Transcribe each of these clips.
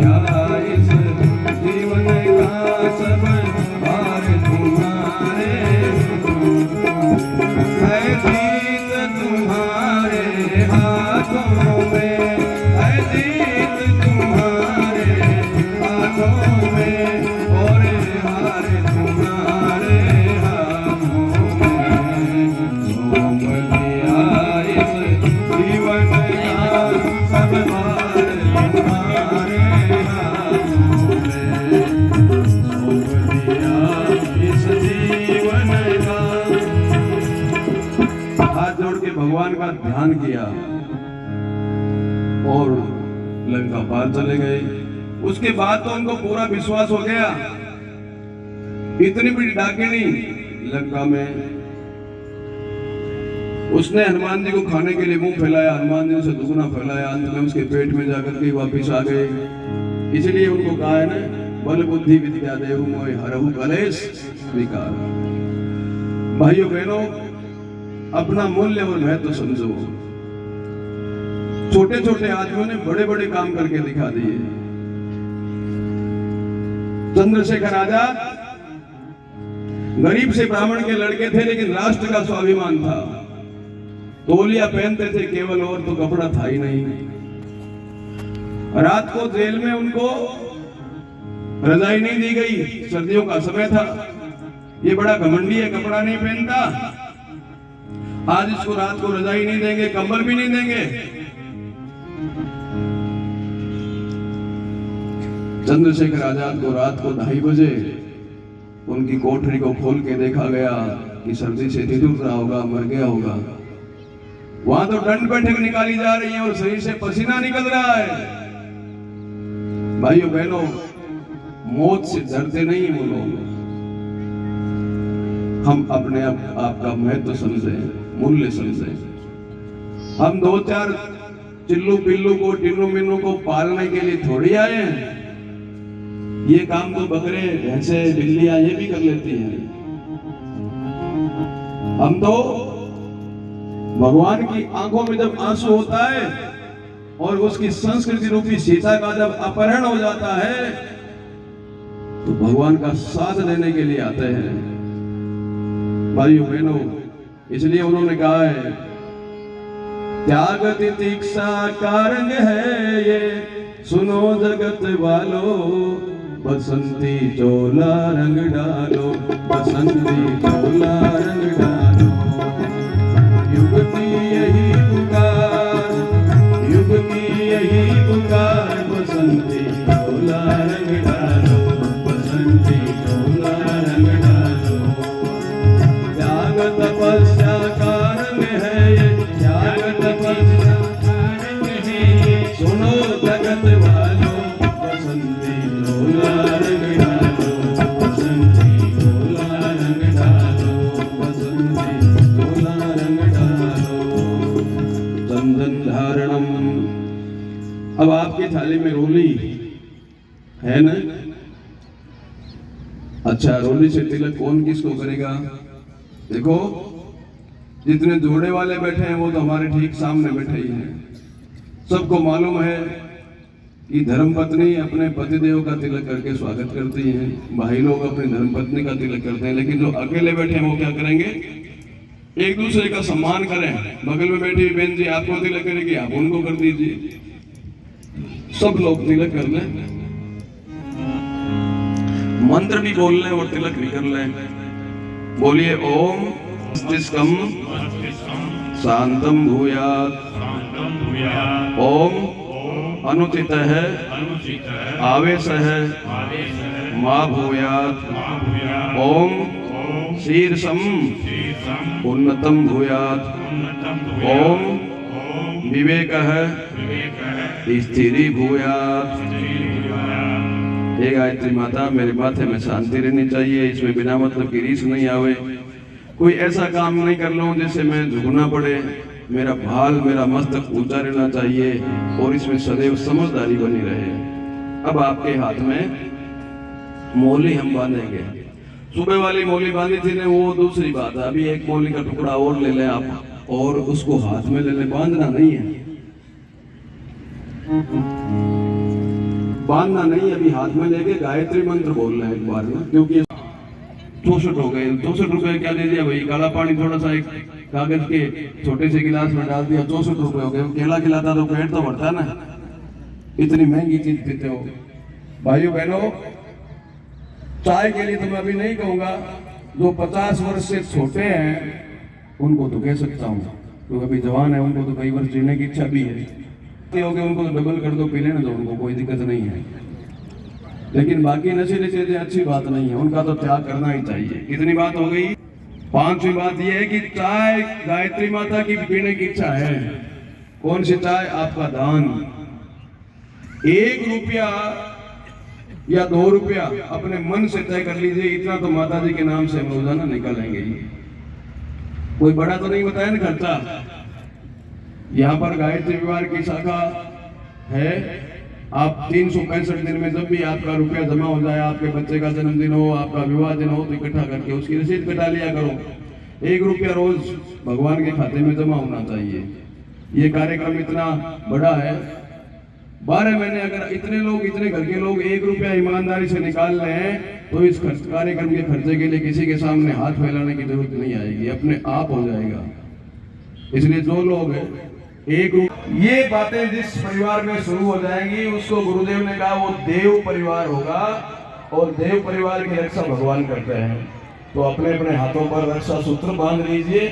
गया इस जीवन का सब भार तुम्हारे, है जीत तुम्हारे हाथों में, है जीत तुम्हारे हाथों में, और हार तुम्हारे हाथों में। सौंप दिया इस जीवन का सब भार तुम्हारे हाथों में, सौंप दिया इस जीवन का। हाथ जोड़ के भगवान का ध्यान किया और लंका पार चले गए। उसके बाद तो उनको पूरा विश्वास हो गया, इतनी बड़ी डाकिनी लंका में। उसने हनुमान जी को खाने के लिए मुंह फैलाया, हनुमान जी ने उसे दुगना फैलाया, अंत में उसके पेट में जाकर के वापिस आ गए। इसलिए उनको कहा है ना, बल बुद्धि विद्या देहु मोहि हरहु कलेश विकार। भाइयों बहनों, अपना मूल्य और महत्व समझो। छोटे छोटे आदमियों ने बड़े बड़े काम करके दिखा दिए। चंद्रशेखर आजाद गरीब से ब्राह्मण के लड़के थे, लेकिन राष्ट्र का स्वाभिमान था। तौलिया पहनते थे केवल, और तो कपड़ा था ही नहीं। रात को जेल में उनको रजाई नहीं दी गई, सर्दियों का समय था। ये बड़ा घमंडी है, कपड़ा नहीं पहनता, आज इसको रात को रजाई नहीं देंगे, कंबल भी नहीं देंगे। चंद्रशेखर आजाद को रात को 2:30 बजे उनकी कोठरी को खोल के देखा गया कि सर्दी से ठिठुर रहा होगा, मर गया होगा। वहां तो दंड बैठक निकाली जा रही है और शरीर से पसीना निकल रहा है। भाइयों बहनों, मौत से डरते नहीं वो लोग। हम अपने आप का महत्व समझें, मूल्य समझें। हम 2-4 चिल्लू पिल्लू को, टिन्नू मिन्नू को पालने के लिए थोड़ी आए हैं। ये काम तो बकरे, भैंसे, बिल्लियां ये भी कर लेती हैं। हम तो भगवान की आंखों में जब आंसू होता है और उसकी संस्कृति रूपी सीता का जब अपहरण हो जाता है, तो भगवान का साथ देने के लिए आते हैं। भाइयों बहनों, इसलिए उन्होंने कहा है, त्याग तितिक्षा का रंग है ये, सुनो जगत वालों, बसंती चोला रंग डालो, बसंती चोला रंग डालो। युग की यही पुकार, युग की यही पुकार, बसंती चोला रंग डालो, बसंती चोला रंग डालो। त्याग तपस्या का रंग है ये, त्याग तपस्या का रंग है ये, सुनो जगत वालों, बसंती चोला रंग डालो, बसंती चोला रंग डालो, बसंती चोला रंग डालो। चंदन धारणम। अब आपकी थाली में रोली है ना? अच्छा, रोली से तिलक कौन किसको करेगा? देखो, जितने जोड़े वाले बैठे हैं वो तो हमारे ठीक सामने बैठे ही हैं। सबको मालूम है कि धर्मपत्नी अपने पतिदेव का तिलक करके स्वागत करती हैं, भाई लोग अपनी धर्मपत्नी का तिलक करते हैं। लेकिन जो अकेले बैठे हैं वो क्या करेंगे? एक दूसरे का सम्मान करें। बगल में बैठी हुई बहन जी आपको तिलक करेगी, आप उनको कर दीजिए। सब लोग तिलक कर लें, मंत्र भी बोल लें और तिलक भी कर लें। बोलिए, ओम मस्तिष्कम शांतम भूयात्, ओम अनुचित है आवेश है मां भूयात्, ओम शीर्षम उन्नतम भूयात्, ओम विवेक है स्थिरी भूयात्। हे गायत्री माता, मेरे माथे में शांति रहनी चाहिए, इसमें बिना मतलब की रीस नहीं आवे। कोई ऐसा काम नहीं कर लूं जिससे मैं झुकना पड़े। मेरा भाल, मेरा मस्तक ऊंचा रहना चाहिए और इसमें सदैव समझदारी बनी रहे। अब आपके हाथ में मोली हम बांधेंगे। सुबह वाली मोली बांधी थी ने, वो दूसरी बात है। अभी एक मोली का टुकड़ा और ले लें आप और उसको हाथ में ले लें, बांधना नहीं है। बांधना नहीं, अभी हाथ में लेके गायत्री मंत्र बोलना है एक बार ना, क्योंकि 64 हो गए। 64 रुपए क्या दे दिया भाई, काला पानी थोड़ा सा एक कागज के छोटे से गिलास में डाल दिया, 64 रुपए हो गए। केला खिलाता तो पेट तो भरता ना, इतनी महंगी चीज पीते हो। भाइयों बहनों, चाय के लिए तो मैं अभी नहीं कहूंगा, जो 50 वर्ष से छोटे हैं उनको तो कह सकता हूँ, तो अभी जवान है उनको तो कई वर्ष जीने की इच्छा भी है, हो गए उनको तो डबल कर दो, पी लेने दो, उनको कोई दिक्कत नहीं है। लेकिन बाकी नशीली चीजें अच्छी बात नहीं है, उनका तो त्याग करना ही चाहिए। कितनी बात हो गई? 5वीं बात यह है कि चाय गायत्री माता की पीने की इच्छा है। कौन सी चाय? आपका दान। 1 रुपया या 2 रुपया अपने मन से तय कर लीजिए, इतना तो माता जी के नाम से हम रोजाना निकालेंगे। कोई बड़ा तो नहीं बताया ना खर्चा। यहाँ पर गायत्री विवाह की शाखा है, आप 365 दिन में जब भी आपका रुपया जमा हो जाए, आपके बच्चे का जन्मदिन हो, आपका विवाह दिन हो, तो इकट्ठा करके उसकी रसीद कटा लिया करो। 1 रुपया रोज भगवान के खाते में जमा होना चाहिए। ये कार्यक्रम इतना बड़ा है, 12 महीने अगर इतने लोग, इतने घर के लोग 1 रुपया ईमानदारी से निकाल रहे हैं, तो इस कार्यक्रम के खर्चे के लिए किसी के सामने हाथ फैलाने की जरूरत नहीं आएगी, अपने आप हो जाएगा। इसलिए जो लोग ये बातें जिस परिवार में शुरू हो जाएंगी, उसको गुरुदेव ने कहा वो देव परिवार होगा, और देव परिवार की रक्षा भगवान करते हैं। तो अपने अपने हाथों पर रक्षा सूत्र बांध लीजिए,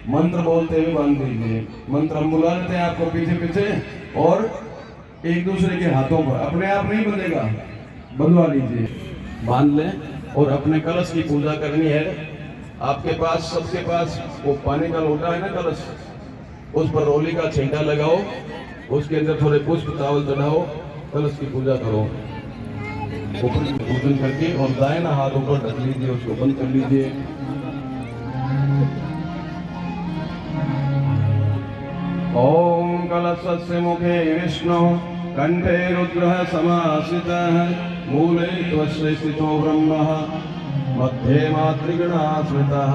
मंत्र बोलते हुए बांध लीजिए। मंत्र हम बुला लेते हैं आपको पीछे पीछे, और एक दूसरे के हाथों पर, अपने आप नहीं बंधेगा, बंधवा लीजिए, बांध लें। और अपने कलश की पूजा करनी है। आपके पास, सबके पास वो पानी का लोटा है ना, कलश, उस पर रोली का छेंटा लगाओ, उसके अंदर थोड़े पुष्प चावल चढ़ाओ, कलश की पूजा करो। ऊपर पूजन करके और दाहिना हाथ ऊपर ढक लीजिए, उसको बंद कर लीजिए। ओम कलशस्य मुखे विष्णु कंठे रुद्रः समाश्रितः मूले त्वस्य स्थितो ब्रह्मः मध्ये मातृगणा स्मृतः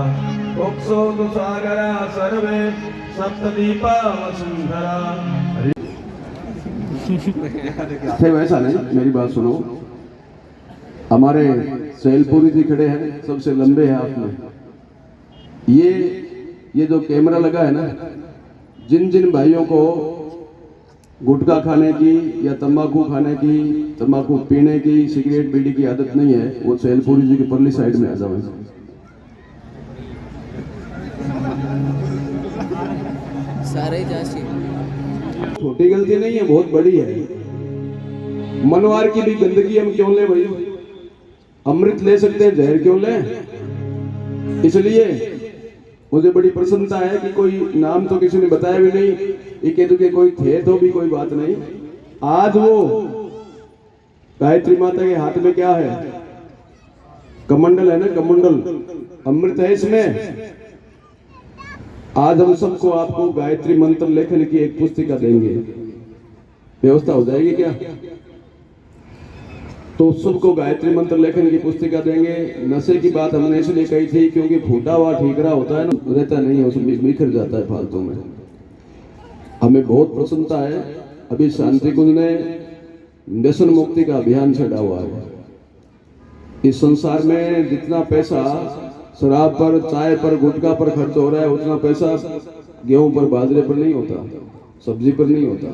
उक्षौ तु सागरा सर्वे सप्तदीपा वसुंधरा। वैसा नहीं, मेरी बात सुनो। हमारे सैलपुरी जी खड़े हैं, सबसे लंबे हैं आप में। ये जो कैमरा लगा है ना, जिन जिन भाइयों को गुटखा खाने की या तंबाकू खाने की, तंबाकू पीने की, सिगरेट बीड़ी की आदत नहीं है, वो सैलपुरी जी की परली साइड में आ जाओ। सारे जासी छोटी गलती नहीं है, बहुत बड़ी है। मनवार की भी गंदगी हम क्यों ले भाई? अमृत ले सकते हैं, जहर क्यों ले? इसलिए मुझे बड़ी प्रसन्नता है कि कोई नाम तो किसी ने बताया भी नहीं, इके दुके कोई थे तो भी कोई बात नहीं। आज वो गायत्री माता के हाथ में क्या है? कमंडल है ना, कमंडल, अमृत है इसमें। आज हम सबको आपको गायत्री मंत्र लेखन की एक पुस्तिका देंगे, व्यवस्था हो जाएगी क्या? तो सबको गायत्री मंत्र लेखन की पुस्तिका देंगे। नशे की बात हमने इसलिए कही थी क्योंकि फूटा हुआ ठीकरा होता है ना, रहता नहीं है, उसमें बिखर जाता है फालतू में। हमें बहुत प्रसन्नता है, अभी शांति कुंज ने व्यसन मुक्ति का अभियान छेड़ा हुआ है। इस संसार में जितना पैसा शराब पर, चाय पर, गुटखा पर खर्च हो रहा है, उतना पैसा गेहूं पर, बाजरे पर नहीं होता, सब्जी पर नहीं होता।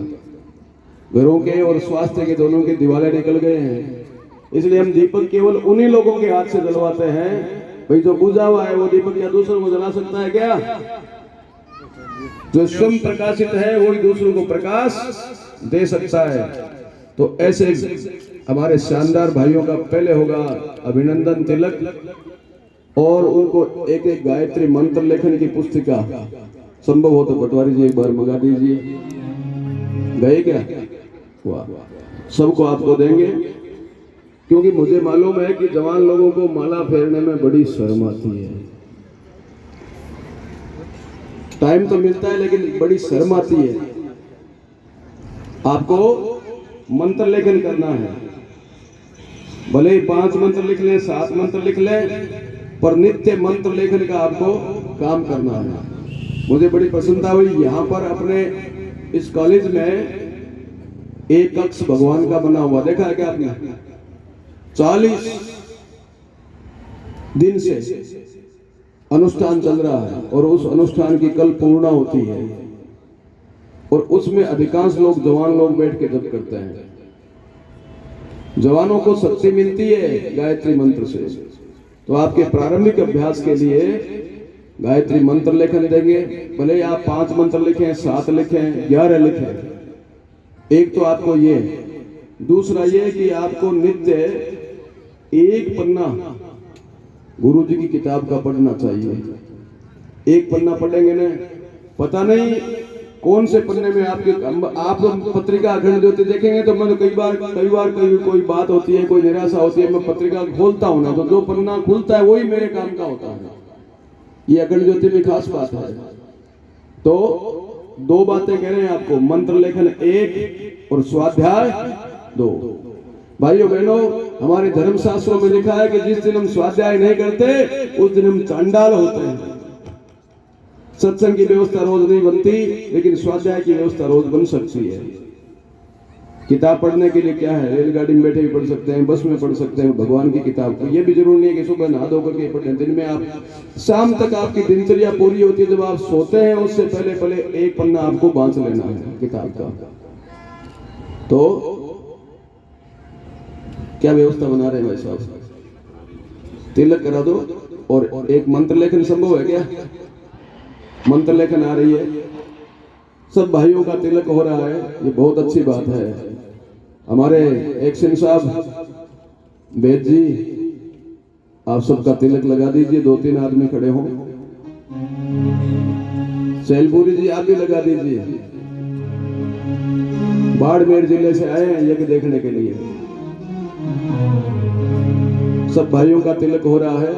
घरों के और स्वास्थ्य के दोनों के दिवाले निकल गए हैं। इसलिए हम दीपक केवल उन्हीं लोगों के हाथ से जलवाते हैं। भाई जो बुझा हुआ है वो दीपक क्या दूसरों को जला सकता है क्या? जो स्वयं प्रकाशित है वही दूसरों को प्रकाश दे सकता है। तो ऐसे हमारे शानदार भाइयों का पहले होगा अभिनंदन तिलक, और उनको एक एक गायत्री मंत्र लेखन की पुस्तिका संभव हो तो पटवारी जी एक बार मंगा दीजिए। गए क्या? वाह, सबको आपको देंगे, क्योंकि मुझे मालूम है कि जवान लोगों को माला फेरने में बड़ी शर्म आती है। टाइम तो मिलता है लेकिन बड़ी शर्म आती है। आपको मंत्र लेखन करना है, भले ही 5 मंत्र लिख ले, 7 मंत्र लिख ले, पर नित्य मंत्र लेखन का आपको काम करना है। मुझे बड़ी प्रसन्नता हुई यहाँ पर अपने इस कॉलेज में एक कक्ष भगवान का बना हुआ, देखा है क्या आपने? 40 दिन से अनुष्ठान चल रहा है और उस अनुष्ठान की कल पूर्णा होती है और उसमें अधिकांश लोग जवान लोग बैठ के जप करते हैं। जवानों को शक्ति मिलती है गायत्री मंत्र से। तो आपके प्रारंभिक अभ्यास के लिए गायत्री मंत्र लेखन देंगे, भले आप 5 मंत्र लिखें, 7 लिखें, 11 लिखें। एक तो आपको ये, दूसरा ये कि आपको नित्य एक पन्ना गुरु जी की किताब का पढ़ना चाहिए। एक पन्ना पढ़ेंगे ना, पता नहीं कौन से पन्ने में आप पत्रिका अखंड ज्योति देखेंगे तो मैं कई बार कोई बात होती है, कोई निराशा होती है, मैं पत्रिका खोलता हूं ना तो जो पन्ना खुलता है वही मेरे काम का होता है। ये अखंड ज्योति में खास बात है। तो 2 बातें कह रहे हैं आपको, मंत्र लेखन 1 और स्वाध्याय 2। भाइयों बहनों, हमारे धर्मशास्त्रों में लिखा है कि जिस दिन हम स्वाध्याय नहीं करते उस दिन हम चांडाल होते हैं। सत्संग की व्यवस्था रोज नहीं बनती, लेकिन स्वाध्याय की व्यवस्था रोज बन सकती है। किताब पढ़ने के लिए क्या है, रेलगाड़ी में बैठे भी पढ़ सकते हैं, बस में पढ़ सकते हैं भगवान की किताब को। ये भी जरूरी नहीं है कि सुबह नहा धो करके पढ़ें। दिन में आप शाम तक आपकी दिनचर्या पूरी होती है, जब आप सोते हैं उससे पहले एक पन्ना आपको बांध लेना है किताब का। तो क्या व्यवस्था बना रहे हैं भाई साहब? तिलक करा दो। और एक मंत्र लेखन संभव है क्या? मंत्र लेखन आ रही है, सब भाइयों का तिलक हो रहा है, ये बहुत अच्छी बात है। हमारे एक्शन साहब वेद जी, आप सबका तिलक लगा दीजिए। 2-3 आदमी खड़े हों। शैलपुरी जी आप भी लगा दीजिए। बाड़मेर जिले से आए हैं यज्ञ देखने के लिए। सब भाइयों का तिलक हो रहा है।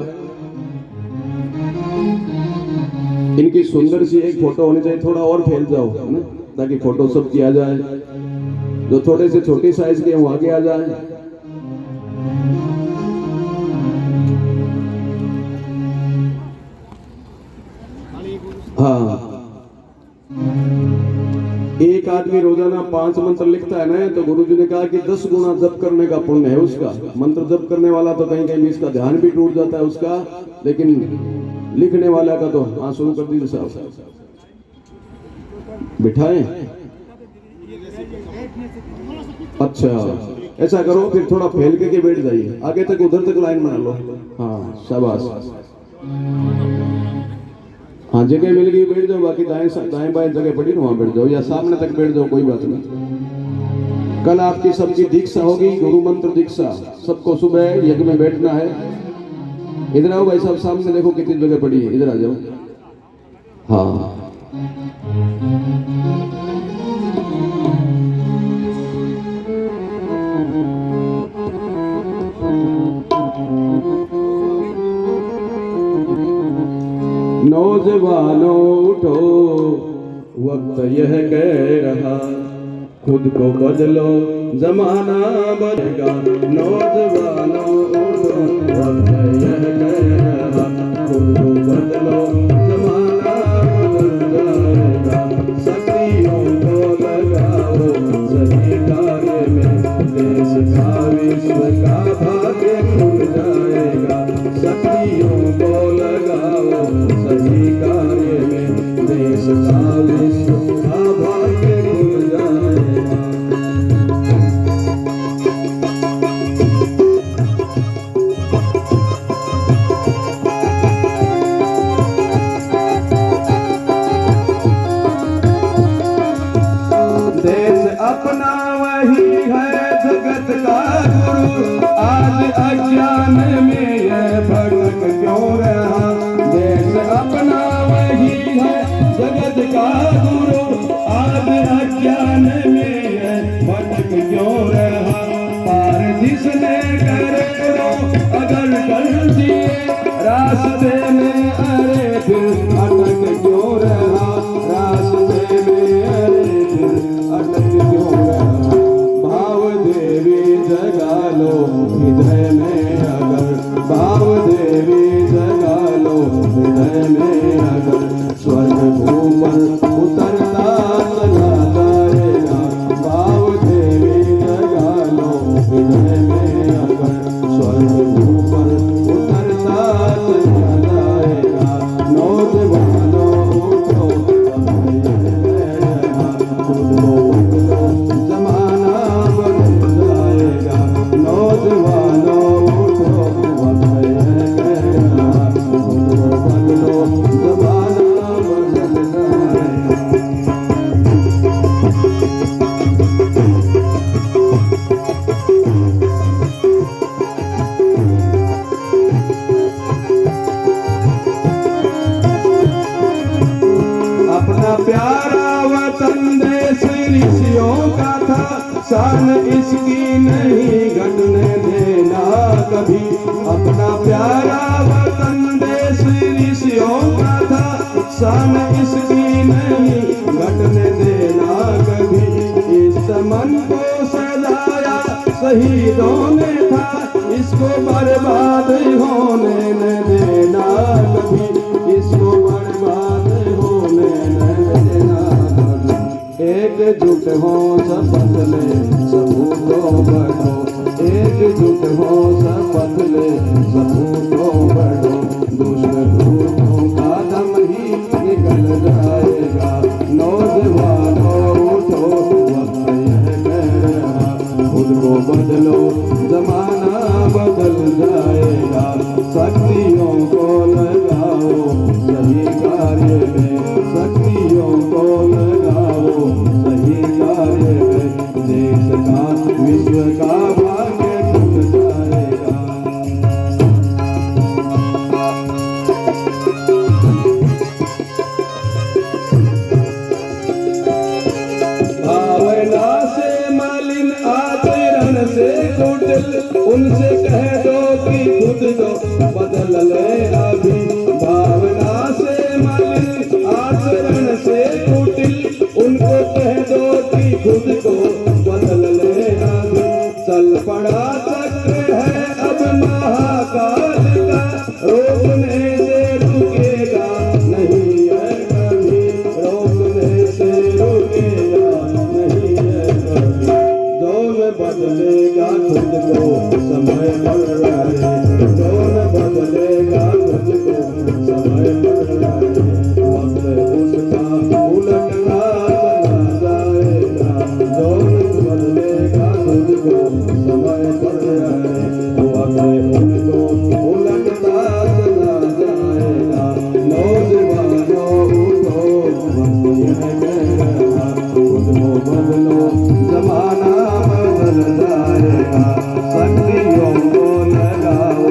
इनकी सुंदर सी एक फोटो होनी चाहिए। थोड़ा और फैल जाओ है ना, ताकि फोटो सब किया जाए। जो थोड़े से छोटी साइज के वो आगे आ जाए। हाँ, एक आदमी रोजाना 5 मंत्र लिखता है ना, तो गुरु जी ने कहा कि 10 गुना जप करने का पुण्य है उसका। मंत्र जप करने वाला तो कहीं कहीं इसका ध्यान भी टूट जाता है उसका, लेकिन लिखने वाला का तो। हाँ, शुरू कर दीजिए साहब। बिठाएं। अच्छा, ऐसा करो फिर थोड़ा फैल के बैठ जाइए, आगे तक उधर तक लाइन बना लो। हाँ, शाबाश। हाँ, जगह मिल गई बैठ जाओ, बाकी दाएं बाएं जगह पड़ी ना वहां बैठ जाओ, या सामने तक बैठ जाओ, कोई बात नहीं। कल आपकी सबकी दीक्षा होगी, गुरु मंत्र दीक्षा। सबको सुबह यज्ञ में बैठना है। इधर आओ भाई साहब, सामने देखो कितनी जगह पड़ी है, इधर आ जाओ। हाँ, नौजवानों उठो, वक्त यह कह रहा, खुद को बदलो जमाना बदलेगा। नौजवानों उठो, वक्त यह कह रहा, खुद को बदलो जमाना बदल जाएगा। शक्तियों को लगाओ सही कार्य में, देश का विश्व का भाग्य खुल जाएगा। शक्तियों को लगाओ सही कार्य में, देश का विश्व का भाग्य खुल जाएगा। देश अपना वही है जगत का गुरु, आज अज्ञान में यह भटक क्यों रहा। देश अपना वही है जगत का गुरु, आज अज्ञान में यह भटक क्यों रहा। पार जिसने करे लो अगर कर दिए रास्ते में, अरे फिर अटक क्यों रहा। रास्ते में अरे फिर अटक क्यों रहा। भाव देवी जगा लो हृदय में अगर, भाव देवी जगा लो हृदय में अगर, स्वर्ग भूमर उतरता चला जाएगा। भाव देवी कभी। अपना प्यारा वतन देश ऋषियों का था, शान इसकी नहीं घटने देना कभी। इस चमन को सजाया शहीदों ने था, इसको बर्बाद होने न देना कभी। इसको बर्बाद होने न देना कभी। एकजुट हो शपथ ले सबूतों बढ़ो, एकजुट हो शपथ ले सबूतों बढ़ो। दुश्मनों का दम ही निकल जाएगा, नौजवानों उठो वक्त यह कह रहा। खुद को बदलो जमाना बदल जाएगा, शक्तियों को लगाओ सही कार्य में, शक्तियों को लगाओ सही कार्य में। देश का विश्व का भाग्य खुल जाएगा। भावना से मलिन आचरण से कुटिल, उनसे कह दो कि खुद को बदल ले अभी। भावना से मलिन आचरण से कुटिल, उनको कह दो कि खुद को बदल ले अभी। चल पड़ा चक्र है अब महाकाल का, रोकने से रुकेगा नहीं है कभी, रोकने से रुकेगा नहीं है कभी। दौर बदलेगा खुद को समय पड़ रहे, दौर बदलेगा खुद को समय पड़ रहे। वक्त उसका उलटना चला जाएगा, दौर बदलेगा खुद को समय पड़ रहे। वक्त उनको उलटता चला जाएगा, नौजवानों उठो वक्त यह कह रहा। खुद को बदलो जमाना बदल जाएगा, शक्तियों को लगाओ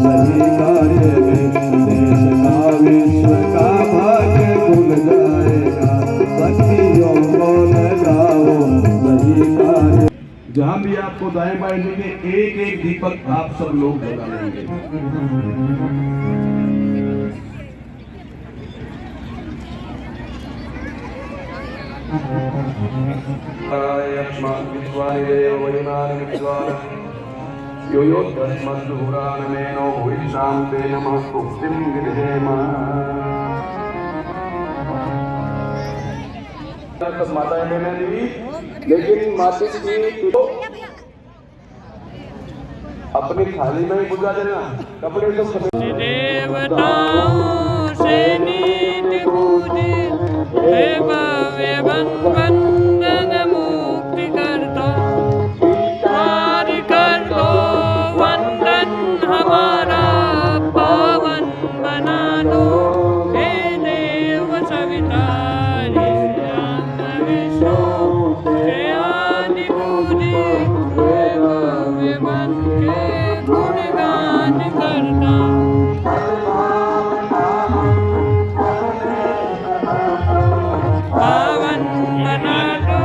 सही कार्य में। देश का विश्व का भाग्य खुल जाएगा, शक्तियों को लगाओ सही कार्य। जहाँ भी आपको दाएं बाएं देंगे एक एक दीपक आप सब लोग जला लेंगे। यो यो तस्मद्दुरानमेनो भूयिशान्ते नमः पुष्टिं विधेम। सब माताएं बहनें देवी, लेकिन माता की तो अपनी थाली में ही बुझा देना, कपड़े तो देवताओं से नीति पूजे, हे भव्य वंदन मुक्ति करता। कर दो वंदन हमारा पावन बना दो, हे देव सविता विष्णु हे आदि पूजी, हे भव्य बन के गुणगान करता। पावन बना दो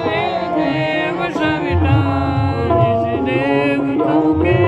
हे देव सविता देवताओं के।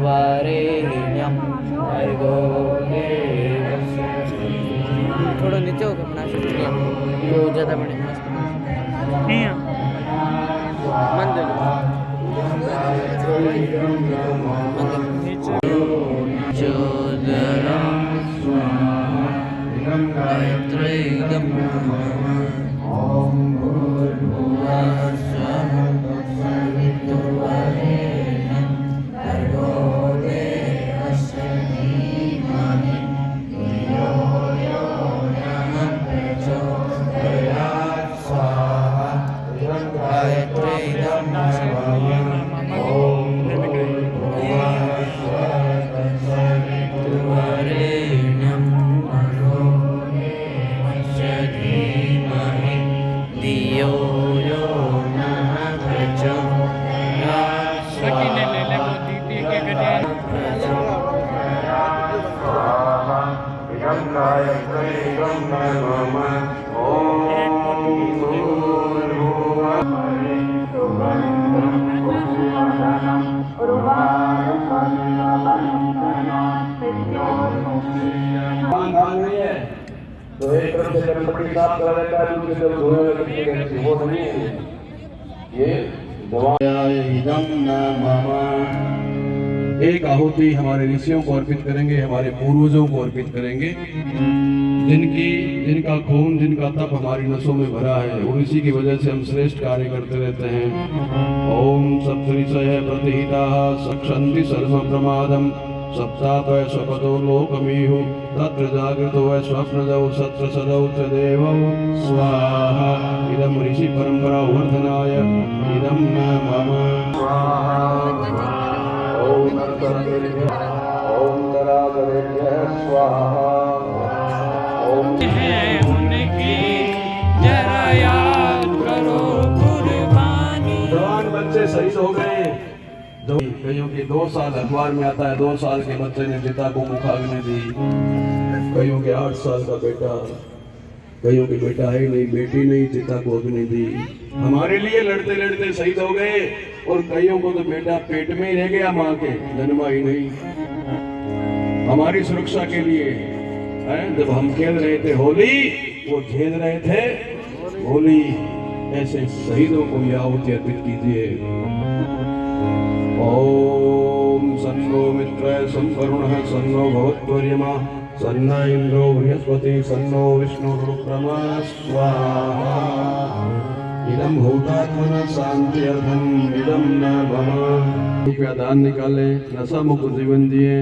वरेण्यं भर्गो देवस्य थोड़ा नीचे होगा अपना शुक्रिया तो ज़्यादा बड़े मस्त मंदिर चोदरा गायत्रीगम ओम भूर्भुवः स्वः तत्सवितुर्वरेण्यं भर्गो देवस्य धीमहि धियो यो नः प्रचोदयात् स्वाहा गायत्रीगम ओम भूर्भुवः स्वः तत्सवितुर्वरेण्यं भर्गो देवस्य धीमहि धियो यो नः प्रचोदयात् सखी ने ले ले वो दीदी के गले तो एक तरफ से गणपति साफ कर देता है, दूसरी तरफ धोने लगती है, वो नहीं है ये एक आहुति हमारे ऋषियों को अर्पित करेंगे, हमारे पूर्वजों को अर्पित करेंगे, जिनका खून जिनका तप हमारी नसों में भरा है और इसी की वजह से हम श्रेष्ठ कार्य करते रहते हैं। ओम सप्तऋषयः प्रतिहिताः सक्षन्ति सर्व प्रमादम सप्ताप स्वपदो लोकमीहु तत्र जागृतो वै स्वप्नदौ सत्र सदौ च देवौ स्वाहा इदं ऋषि परंपरा वर्धनाय इदं न मम स्वाहा ओम नराधरेभ्यः स्वाहा ओम है उनकी जरा याद करो कुर्बानी जवान बच्चे शहीद हो गए। कईयों के 2 साल अखबार में आता है, 2 साल के बच्चे ने पिता को मुखाग्नि दी, कईयों के 8 साल का बेटा, कईयों के बेटा है नहीं, बेटी नहीं, पिता को अग्नि दी। हमारे लिए लड़ते लड़ते शहीद हो गए और कईयों को तो बेटा पेट में ही रह गया, माँ के जन्मा ही नहीं। हमारी सुरक्षा के लिए जब हम खेल रहे थे होली, वो झेल रहे थे होली, ऐसे शहीदों को यह आहुति अर्पित कीजिए। ओम सन्नो मित्राय संवरुणः सन्नो भवत्वर्यमा सन्न इंद्रो बृहस्पति सन्नो विष्णुरुक्रमः स्वाहा इदं भूतात्मनः शान्त्यर्थम् इदं न मम। रुपया दान निकाले, नशा मुक्त जीवन जिए,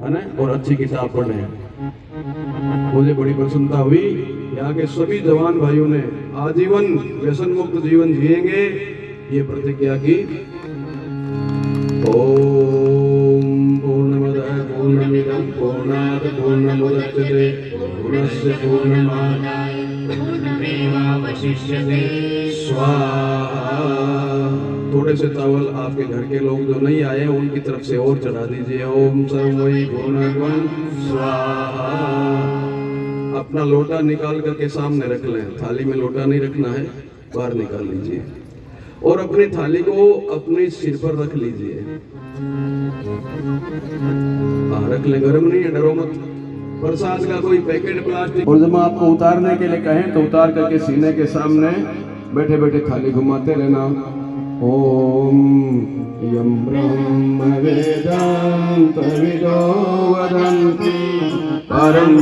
है ना, और अच्छी किताब पढ़े। मुझे बड़ी प्रसन्नता हुई, यहाँ के सभी जवान भाइयों ने आजीवन व्यसन मुक्त जीवन जिएंगे ये प्रतिज्ञा की। ओम पूर्णमदः पूर्णमिदं पूर्णात् पूर्णमुदच्यते पूर्णस्य पूर्णमादाय पूर्णमेवावशिष्यते स्वाहा। थोड़े से चावल आपके घर के लोग जो नहीं आए उनकी तरफ से और चढ़ा दीजिए। ओम सर्वै पूर्णगुण स्वाहा। अपना लोटा निकाल करके सामने रख लें, थाली में लोटा नहीं रखना है, बाहर निकाल लीजिए और अपनी थाली को अपने सिर पर रख लीजिए। रख ले, गर्म नहीं है, डरो मत। प्रसाद का कोई पैकेट प्लास्टिक, और जब आपको उतारने के लिए कहें तो उतार करके सीने के सामने बैठे बैठे थाली घुमाते रहना। ओम यम ब्रह्म वेदांत विदो वदन्ति परम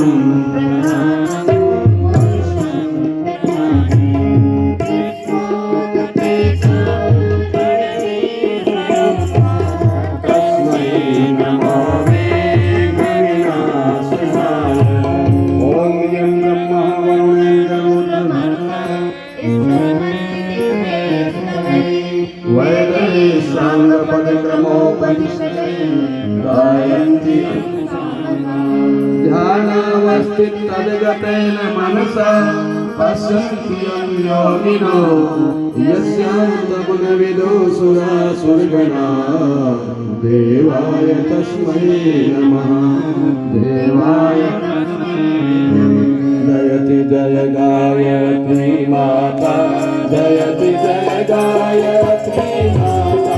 ध्यानावस्थितगतेन मनसा पश्यन्ति यं योगिनो यस्यान्तगुणविदो सुरासुरगणा देवाय तस्मै नमः देवाय जयति जय गायत्री माता जयति जय गायत्री माता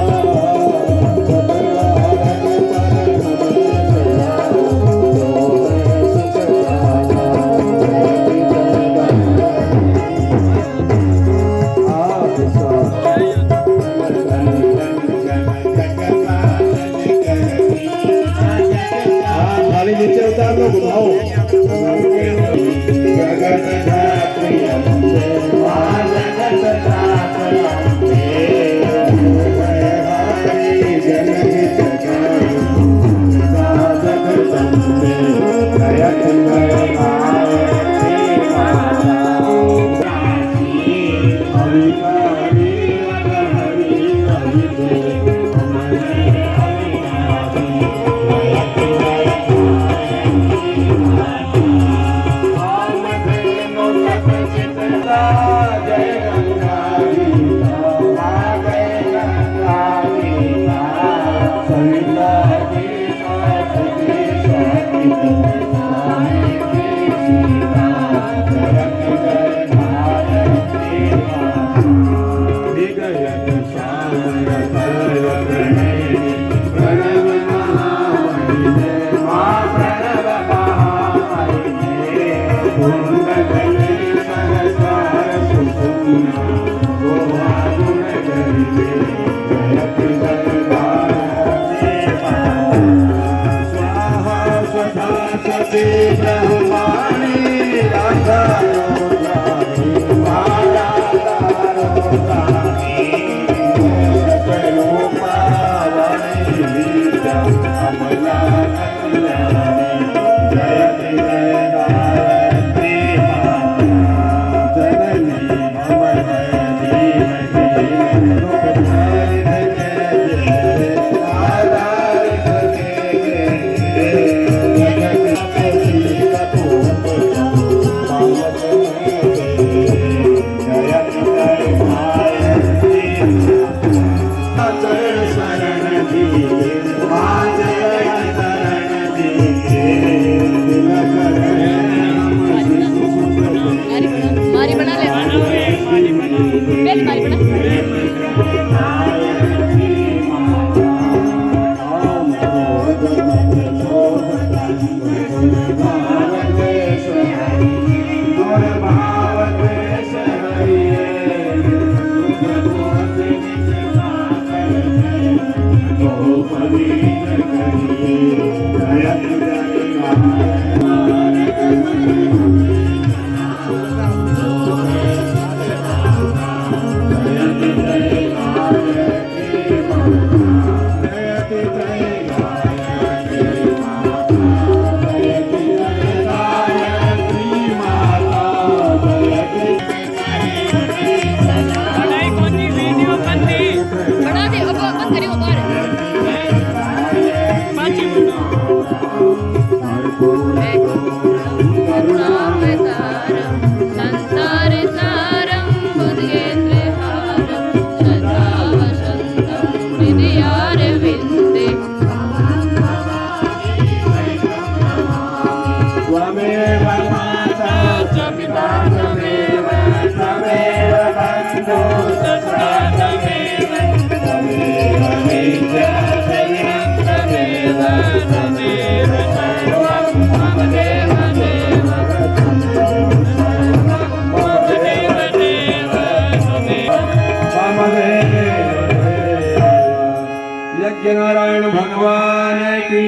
नारायण भगवान की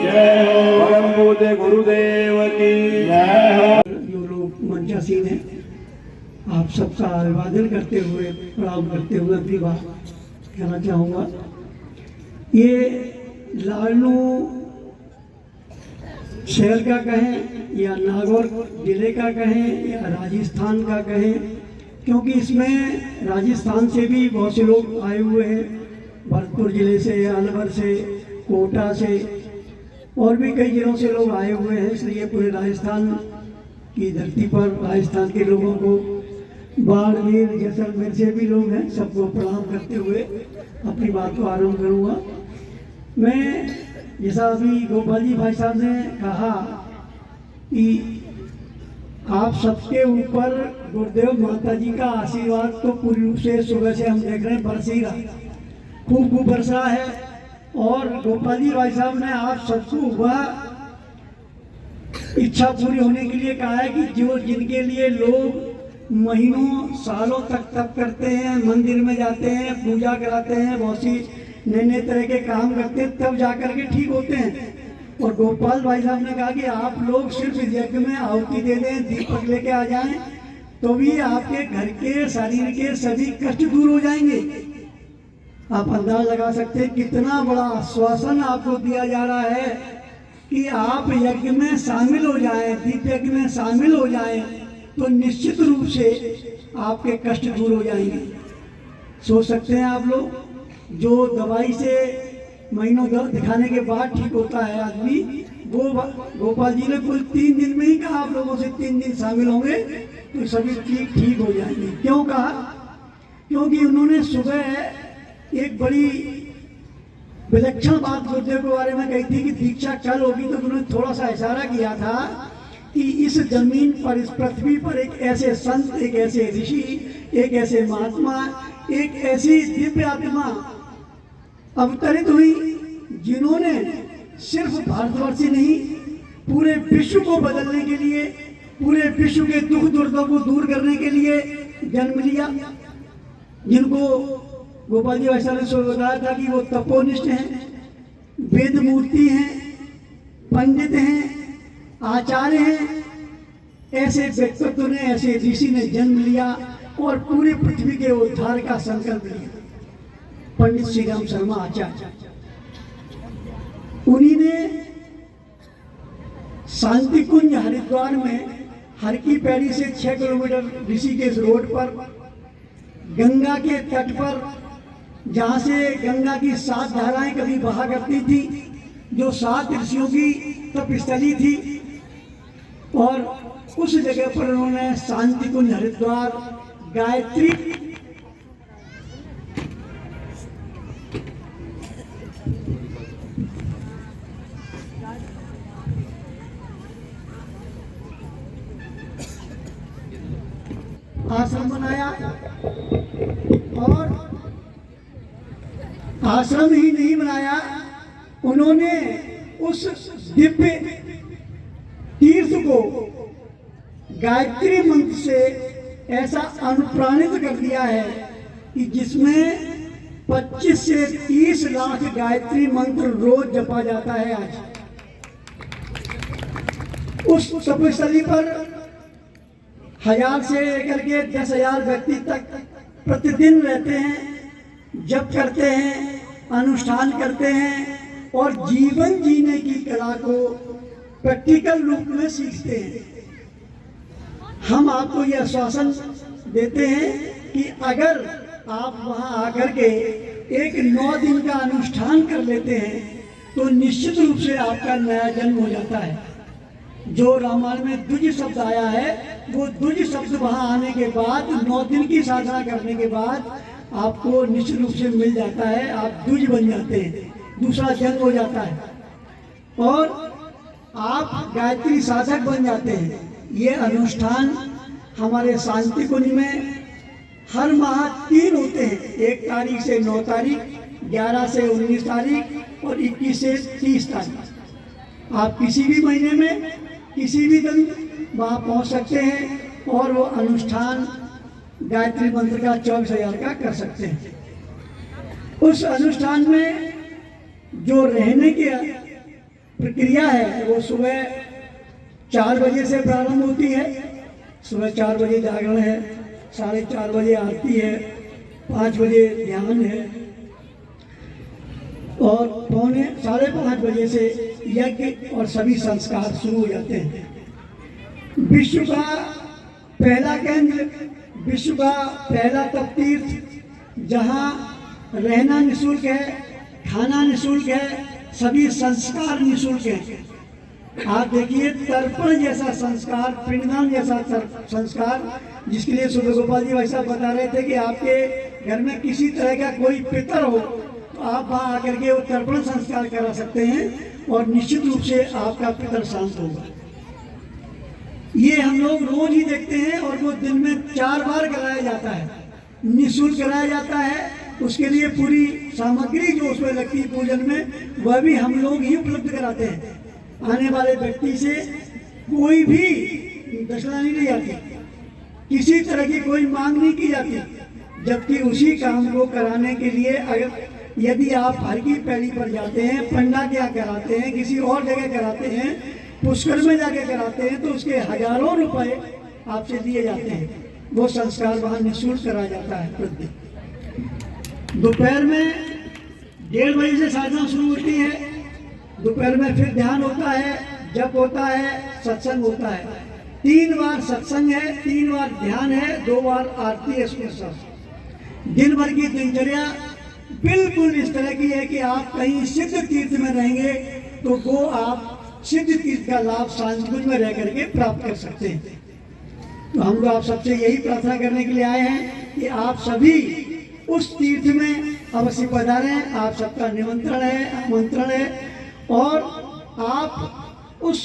जय हो। परम पूज्य गुरुदेव की जय हो। जो लोग मंचासीन हैं, आप सबका अभिवादन करते हुए प्रणाम करते हुए अपनी बात कहना चाहूँगा। ये लालनू शहर का कहें या नागौर जिले का कहें या राजस्थान का कहें, क्योंकि इसमें राजस्थान से भी बहुत से लोग आए हुए हैं, भरतपुर जिले से, अलवर से, कोटा से और भी कई जिलों से लोग आए हुए हैं। इसलिए पूरे राजस्थान की धरती पर राजस्थान के लोगों को, बाड़मेर जैसलमेर से भी लोग हैं, सबको प्रणाम करते हुए अपनी बात को आरंभ करूँगा। मैं जैसा अभी गोपाल जी भाई साहब ने कहा कि आप सबके ऊपर गुरुदेव माता जी का आशीर्वाद तो पूरी रूप से सुबह से हम देख रहे हैं बरस ही रहा, खूब खूब बरसा है। और गोपाल जी भाई साहब ने आप सबको वह इच्छा पूरी होने के लिए कहा है कि जो जिनके लिए लोग महीनों सालों तक तप करते हैं, मंदिर में जाते हैं, पूजा कराते हैं, बहुत सी नए नए तरह के काम करते हैं, तब जाकर के ठीक होते हैं। और गोपाल भाई साहब ने कहा कि आप लोग सिर्फ यज्ञ में आहुति दे दें, दीपक लेके आ जाएं, तो भी आपके घर के शरीर के सभी कष्ट दूर हो जाएंगे। आप अंदाज लगा सकते हैं कितना बड़ा आश्वासन आपको दिया जा रहा है कि आप यज्ञ में शामिल हो जाएं, दीप यज्ञ में शामिल हो जाएं, तो निश्चित रूप से आपके कष्ट दूर हो जाएंगे। सोच सकते हैं आप लोग, जो दवाई से महीनों दिखाने के बाद ठीक होता है आदमी, वो गोपाल जी ने कुल 3 दिन में ही कहा आप लोगों से 3 दिन शामिल होंगे तो सभी ठीक हो जाएंगे। क्यों कहा? क्योंकि उन्होंने सुबह एक बड़ी विलक्षण बात गुरुदेव के बारे में कही थी कि दीक्षा कल होगी, तो उन्होंने थोड़ा सा इशारा किया था कि इस जमीन पर, इस पृथ्वी पर एक ऐसे संत, एक ऐसे ऋषि, एक ऐसे महात्मा, एक ऐसी दिव्य आत्मा अवतरित हुई जिन्होंने सिर्फ भारतवर्ष ही नहीं, पूरे विश्व को बदलने के लिए, पूरे विश्व के दुख दुर्दों को दूर करने के लिए जन्म लिया, जिनको गोपाल जी वैशाली ने बताया था कि वो तपोनिष्ठ हैं, वेद मूर्ति हैं, पंडित हैं, आचार्य हैं। ऐसे व्यक्तित्व ने, ऐसे ऋषि ने जन्म लिया और पूरी पृथ्वी के उद्धार का संकल्प लिया। पंडित श्री राम शर्मा आचार्य, उन्हीं ने शांति कुंज हरिद्वार में हर की पैड़ी से 6 किलोमीटर ऋषिकेश रोड पर, गंगा के तट पर, जहाँ से गंगा की 7 धाराएं कभी बहा करती थी, जो 7 ऋषियों की तपस्थली थी, और उस जगह पर उन्होंने शांति कुंज हरिद्वार गायत्री आश्रम बनाया, और आश्रम ही नहीं बनाया, उन्होंने उस दिव्य तीर्थ को गायत्री मंत्र से ऐसा अनुप्राणित कर दिया है कि जिसमें 25 से 30 लाख गायत्री मंत्र रोज जपा जाता है। आज उस तपस्थली पर 1000 से लेकर के 10,000 व्यक्ति तक प्रतिदिन रहते हैं, जप करते हैं, अनुष्ठान करते हैं और जीवन जीने की कला को प्रैक्टिकल रूप में सीखते हैं। हम आपको यह आश्वासन देते हैं कि अगर आप वहां आकर के एक 9 दिन का अनुष्ठान कर लेते हैं तो निश्चित रूप से आपका नया जन्म हो जाता है। जो रामायण में द्विज शब्द आया है, वो द्विज शब्द वहां आने के बाद 9 दिन की साधना करने के बाद आपको निश्चित रूप से मिल जाता है। आप द्विज बन जाते हैं, दूसरा जन्म हो जाता है और आप गायत्री साधक बन जाते हैं। ये अनुष्ठान हमारे शांति कुंज में हर माह 3 होते हैं, 1 तारीख से 9 तारीख, 11 से 19 तारीख और 21 से 30 तारीख। आप किसी भी महीने में किसी भी दिन वहाँ पहुँच सकते हैं और वो अनुष्ठान गायत्री मंत्र का 24,000 का कर सकते हैं। उस अनुष्ठान में जो रहने की प्रक्रिया है वो सुबह 4 बजे से प्रारंभ होती है। सुबह 4 बजे जागरण है, 4:30 बजे आरती है, 5 बजे ध्यान है और 4:30 बजे से यज्ञ और सभी संस्कार शुरू हो जाते हैं। विश्व का पहला केंद्र, विश्व का पहला तप तीर्थ, जहाँ रहना निःशुल्क है, खाना निःशुल्क है, सभी संस्कार निःशुल्क हैं। आप देखिए तर्पण जैसा संस्कार, पिंडदान जैसा संस्कार, जिसके लिए सुबह गोपाल जी वैसा बता रहे थे कि आपके घर में किसी तरह का कोई पितर हो तो आप वहाँ आकर के वो तर्पण संस्कार करा सकते हैं और निश्चित रूप से आपका पितर शांत होगा। ये हम लोग रोज ही देखते हैं और वो दिन में 4 बार कराया जाता है, निःशुल्क कराया जाता है। उसके लिए पूरी सामग्री जो उसमें लगती है पूजन में, वह भी हम लोग ही उपलब्ध कराते हैं। आने वाले व्यक्ति से कोई भी दक्षिणा नहीं ली जाती, किसी तरह की कोई मांग नहीं की जाती। जबकि उसी काम को कराने के लिए अगर यदि आप हर की पैड़ी पर जाते हैं, पंडा क्या कराते हैं, किसी और जगह कराते हैं, पुष्कर में जाके कराते हैं, तो उसके हजारों रुपए आपसे दिए जाते हैं। वो संस्कार वहाँ निःशुल्क कराया जाता है प्रतिदिन। दोपहर में 1:30 बजे से साधना शुरू होती है। दोपहर में फिर ध्यान होता है, जप होता है, सत्संग होता है। 3 बार सत्संग है, 3 बार ध्यान है, 2 बार आरती है। दिन भर की दिनचर्या बिल्कुल इस तरह की है कि आप कहीं सिद्ध तीर्थ में रहेंगे तो वो आप सिद्ध तीर्थ का लाभ शांतिकुंज में रह करके प्राप्त कर सकते हैं। तो हम लोग आप सबसे यही प्रार्थना करने के लिए आए हैं कि आप सभी उस तीर्थ में अवश्य पधारें। आप सबका निमंत्रण है, आमंत्रण है। और आप उस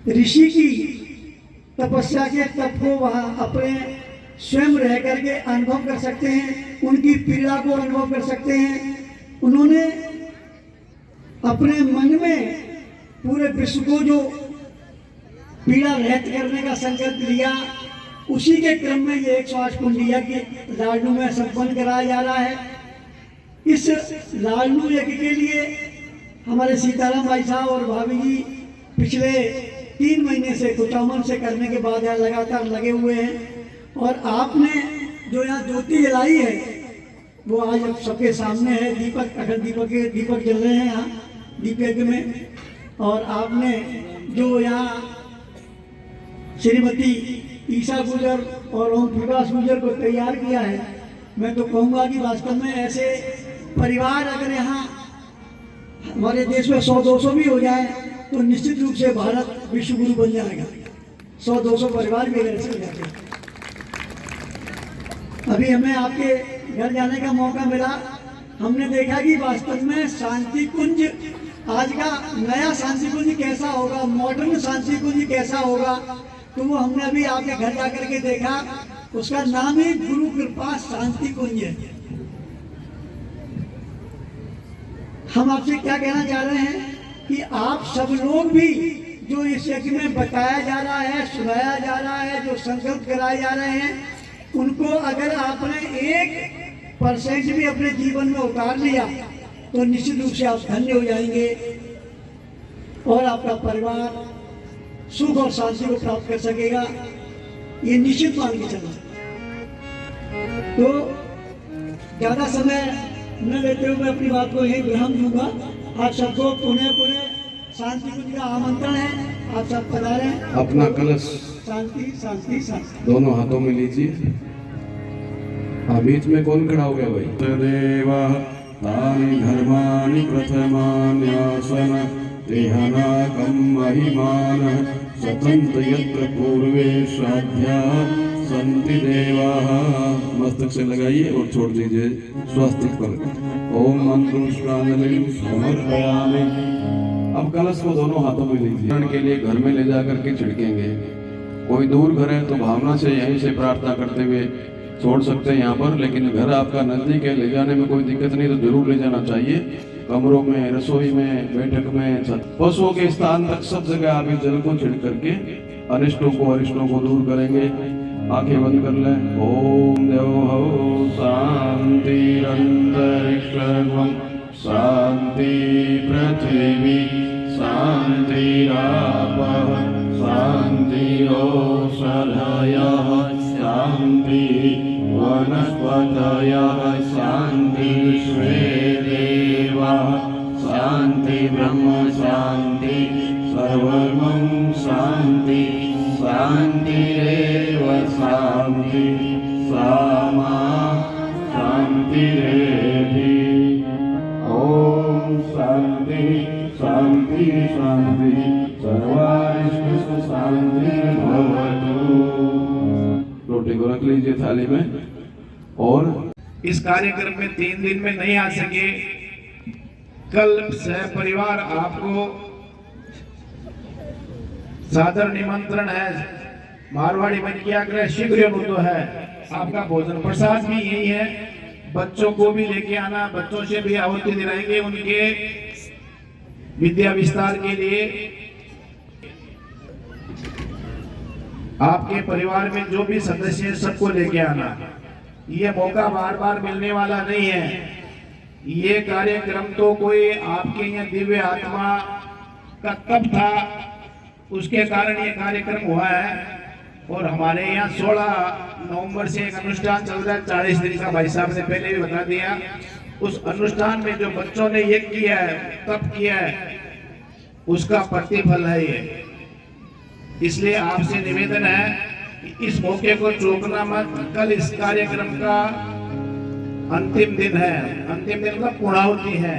ऋषि की तपस्या के तप को वहाँ अपने स्वयं रह करके अनुभव कर सकते हैं, उनकी पीड़ा को अनुभव कर सकते हैं। उन्होंने अपने मन में पूरे विश्व को जो पीड़ा रहित करने का संकल्प लिया, उसी के क्रम में ये 108 कुंडिया की लाडलू में संपन्न कराया जा रहा है। इस लाडलू यज्ञ के लिए हमारे सीताराम भाई साहब और भाभी जी पिछले 3 महीने से कुचामन से करने के बाद यहाँ लगातार लगे हुए हैं। और आपने जो यहाँ ज्योति जलाई है वो आज सबके सामने है। दीपक, अखंड दीपक जल रहे हैं यहाँ दीप यज्ञ में। और आपने जो यहाँ श्रीमती ईशा गुजर और ओम प्रकाश गुजर को तैयार किया है, मैं तो कहूँगा कि वास्तव में ऐसे परिवार अगर यहाँ हमारे देश में 100-200 भी हो जाए तो निश्चित रूप से भारत विश्व गुरु बन जाएगा। 100-200 परिवार भी अगर ऐसे हो जाते। अभी हमें आपके घर जाने का मौका मिला, हमने देखा कि वास्तव में शांति कुंज, आज का नया शांति कुंज कैसा होगा, मॉडर्न शांति कुंज कैसा होगा, तो वो हमने अभी आपके घर जाकर के देखा। उसका नाम ही गुरु कृपा शांति कुंज है। हम आपसे क्या कहना चाह रहे हैं कि आप सब लोग भी जो इस यज्ञ में बताया जा रहा है, सुनाया जा रहा है, जो संकल्प कराए जा रहे हैं, उनको अगर आपने 1% भी अपने जीवन में उतार लिया तो निश्चित रूप से आप धन्य हो जाएंगे और आपका परिवार सुख और शांति को प्राप्त कर सकेगा, ये निश्चित मान के चलना। तो ज़्यादा समय न लेते हुए मैं अपनी बात को यही विराम दूंगा। आप सबको पुनः शांति कुंज का आमंत्रण है, आप सब पधारें। अपना कलश शांति शांति शांति दोनों हाथों में लीजिए। हाँ, बीच में कौन खड़ा हो गया भाई? देवा तानि धर्माणि प्रथमान्यासन तेहनाकं महिमानः सतंत यत्र पूर्वे श्राद्धा संति देवाः। मस्तक से लगाइए और छोड़ दीजिए स्वस्तिक पर। ओम मंत्रोष्णांजलिं समर्पयामि। अब कलश को दोनों हाथों में लीजिए। के लिए घर में ले जाकर के छिड़केंगे। कोई दूर घर है तो भावना से यहीं से प्रार्थना करते हुए छोड़ सकते हैं यहाँ पर, लेकिन घर आपका नजदीक है, ले जाने में कोई दिक्कत नहीं, तो जरूर ले जाना चाहिए। कमरों में, रसोई में, बैठक में, पशुओं के स्थान तक सब जगह आप इस जल को छिड़क करके अनिष्टों को अरिष्टों को दूर करेंगे। आंखें बंद कर लें। ओम देवो शांति अंतरिक्षं शांति पृथ्वी शांतिरापः शांतिरोषधयः शांति वनस्पतयः शांति विश्वे देवाः शांति ब्रह्म शांति सर्वं शांति शांतिरेव शांति सामा शांतिरेधि। ओम शांति शांति शांति सर्वारिष्ट शांति भवतु। रोटी को रख लीजिए थाली में। और इस कार्यक्रम में 3 दिन में नहीं आ सके, कल सह परिवार आपको सादर निमंत्रण है। मारवाड़ी में क्या करे शीघ्र तो है। आपका भोजन प्रसाद भी यही है। बच्चों को भी लेके आना, बच्चों से भी आहुति दिलाएंगे उनके विद्या विस्तार के लिए। आपके परिवार में जो भी सदस्य है सबको लेके आना। ये मौका बार बार मिलने वाला नहीं है। ये कार्यक्रम तो कोई आपके यहाँ दिव्य आत्मा का तप था, उसके कारण ये कार्यक्रम हुआ है। और हमारे यहाँ 16 नवंबर से एक अनुष्ठान चल रहा है 40 दिन का, भाई साहब ने पहले भी बता दिया। उस अनुष्ठान में जो बच्चों ने यज्ञ किया है, तप किया है, उसका प्रतिफल है ये। इसलिए आपसे निवेदन है कि इस मौके को चूकना मत। कल इस कार्यक्रम का अंतिम दिन है। अंतिम दिन मतलब पूर्णाहुति है।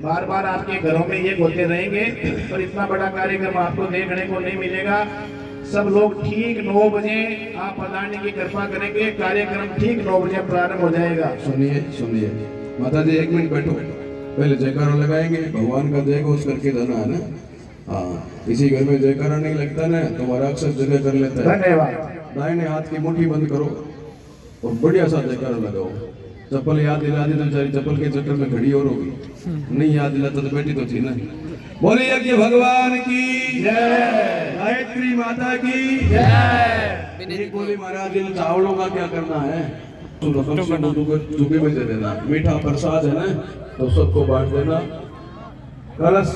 बार बार आपके घरों में ये होते रहेंगे, पर इतना बड़ा कार्यक्रम आपको देखने को नहीं मिलेगा। सब लोग ठीक 9 बजे आप पधारने की कृपा करेंगे। कार्यक्रम ठीक 9 बजे प्रारंभ हो जाएगा। सुनिए माता जी 1 मिनट बैठो, पहले जयकारा लगाएंगे, भगवान का जय घोष करके जाना है ना। हाँ, किसी घर में जयकारा नहीं लगता ना तो हमारा अक्सर जगह कर लेता है। धन्यवाद। दाहिने हाथ की मुट्ठी बंद करो और बढ़िया सा जयकारा लगाओ। चप्पल याद दिला दी तो बेचारी चप्पल के चक्कर में खड़ी और होगी, नहीं याद दिलाता तो बैठी तो थी ना। बोलिए यज्ञ भगवान की जय, गायत्री माता की जय। बोली महाराज इन चावलों का क्या करना है? चुपे में दे देना, मीठा प्रसाद है ना तो सबको बांट देना। कलश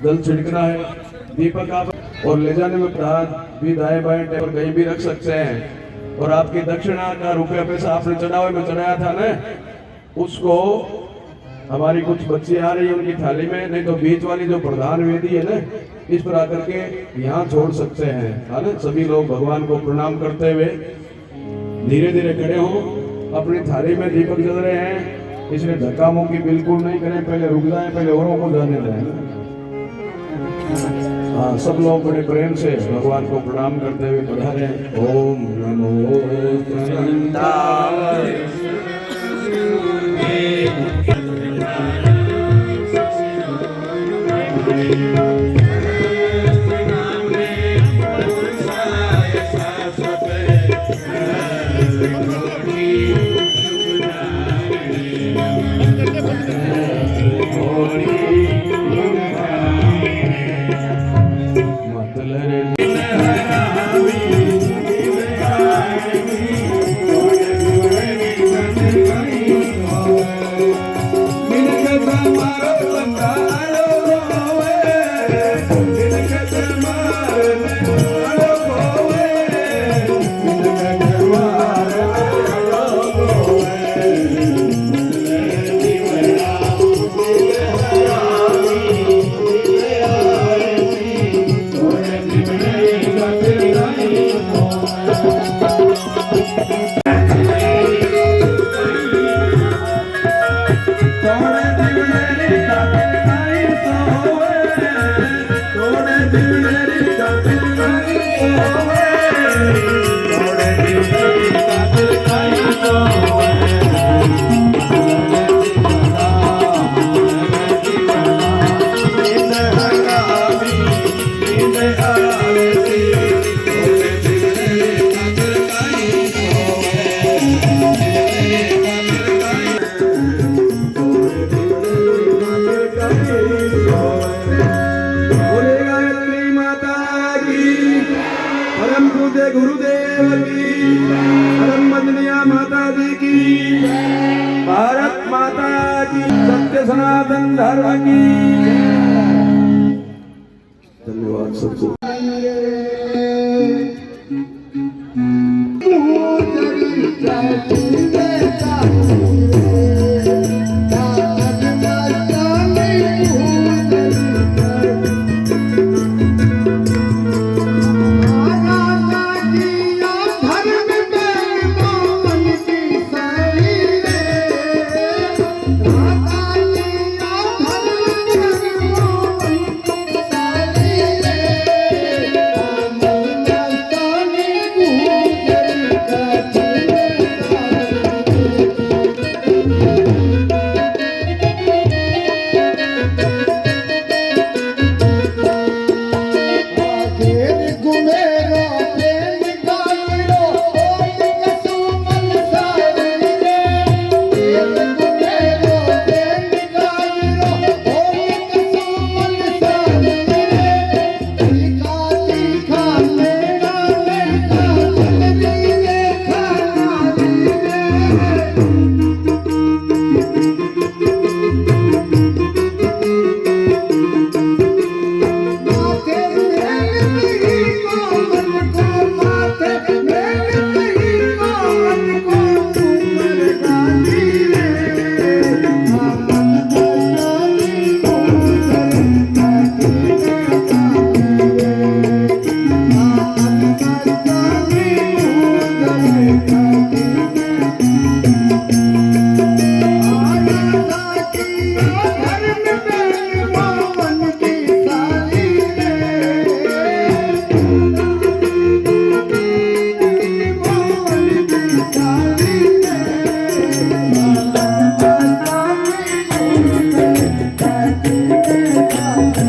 जल छिड़कना है, दीपक आप और ले जाने में प्रसाद भी दाएं बाएं टेबल कहीं भी रख सकते हैं। और आपकी दक्षिणा का रुपया पैसा आपने चढ़ावे में चढ़ाया था ना, उसको हमारी कुछ बच्ची आ रही है उनकी थाली में, नहीं तो बीच वाली जो प्रधान वेदी है ना इस पर आकर के यहाँ छोड़ सकते हैं, है ना। सभी लोग भगवान को प्रणाम करते हुए धीरे धीरे खड़े हो। अपनी थाली में दीपक जल रहे हैं, इसलिए धक्का मुक्की बिल्कुल नहीं करें, पहले रुक जाए, पहले औरों को जाने दें। हाँ, सब लोग बड़े प्रेम से भगवान को प्रणाम करते हुए पधारे। ओम नमो अनंताय। गुरुदेव की, परम वंदनीय माता जी की, भारत माता की, सत्य सनातन धर्म की। धन्यवाद सबको। लगता